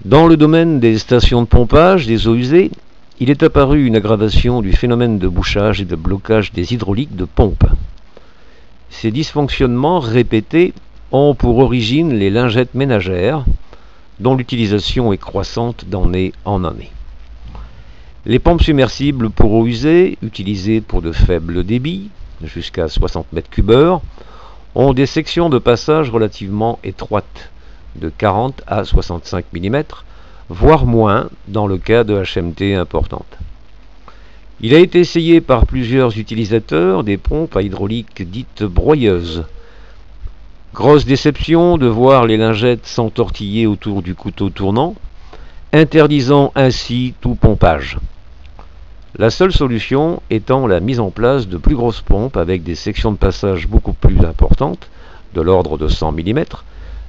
Dans le domaine des stations de pompage des eaux usées, il est apparu une aggravation du phénomène de bouchage et de blocage des hydrauliques de pompe. Ces dysfonctionnements répétés ont pour origine les lingettes ménagères, dont l'utilisation est croissante d'année en année. Les pompes submersibles pour eau usée, utilisées pour de faibles débits, jusqu'à 60 m3, ont des sections de passage relativement étroites, de 40 à 65 mm, voire moins dans le cas de HMT importantes. Il a été essayé par plusieurs utilisateurs des pompes à hydraulique dites broyeuses. Grosse déception de voir les lingettes s'entortiller autour du couteau tournant, interdisant ainsi tout pompage. La seule solution étant la mise en place de plus grosses pompes avec des sections de passage beaucoup plus importantes, de l'ordre de 100 mm,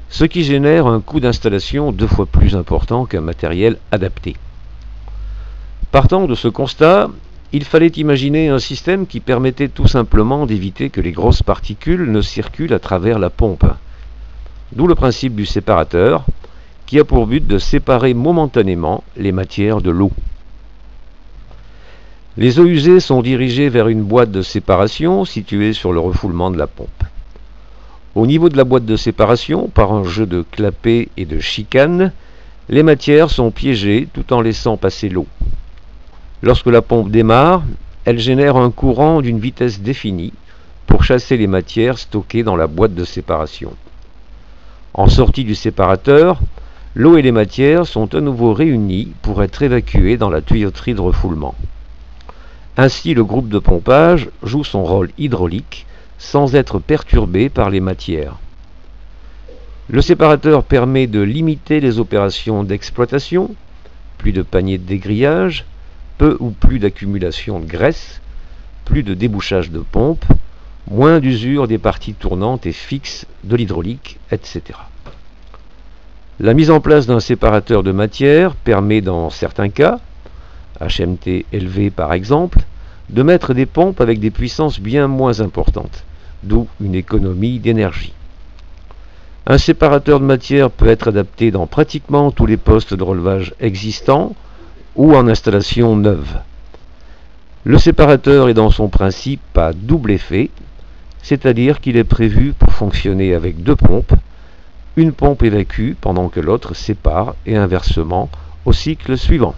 ce qui génère un coût d'installation 2 fois plus important qu'un matériel adapté. Partant de ce constat, il fallait imaginer un système qui permettait tout simplement d'éviter que les grosses particules ne circulent à travers la pompe. D'où le principe du séparateur, qui a pour but de séparer momentanément les matières de l'eau. Les eaux usées sont dirigées vers une boîte de séparation située sur le refoulement de la pompe. Au niveau de la boîte de séparation, par un jeu de clapets et de chicanes, les matières sont piégées tout en laissant passer l'eau. Lorsque la pompe démarre, elle génère un courant d'une vitesse définie pour chasser les matières stockées dans la boîte de séparation. En sortie du séparateur, l'eau et les matières sont à nouveau réunies pour être évacuées dans la tuyauterie de refoulement. Ainsi, le groupe de pompage joue son rôle hydraulique sans être perturbé par les matières. Le séparateur permet de limiter les opérations d'exploitation, plus de paniers de dégrillage, peu ou plus d'accumulation de graisse, plus de débouchage de pompe, moins d'usure des parties tournantes et fixes de l'hydraulique, etc. La mise en place d'un séparateur de matière permet dans certains cas, HMT élevé par exemple, de mettre des pompes avec des puissances bien moins importantes, d'où une économie d'énergie. Un séparateur de matière peut être adapté dans pratiquement tous les postes de relevage existants ou en installation neuve. Le séparateur est dans son principe à double effet, c'est-à-dire qu'il est prévu pour fonctionner avec 2 pompes. Une pompe évacue pendant que l'autre sépare et inversement au cycle suivant.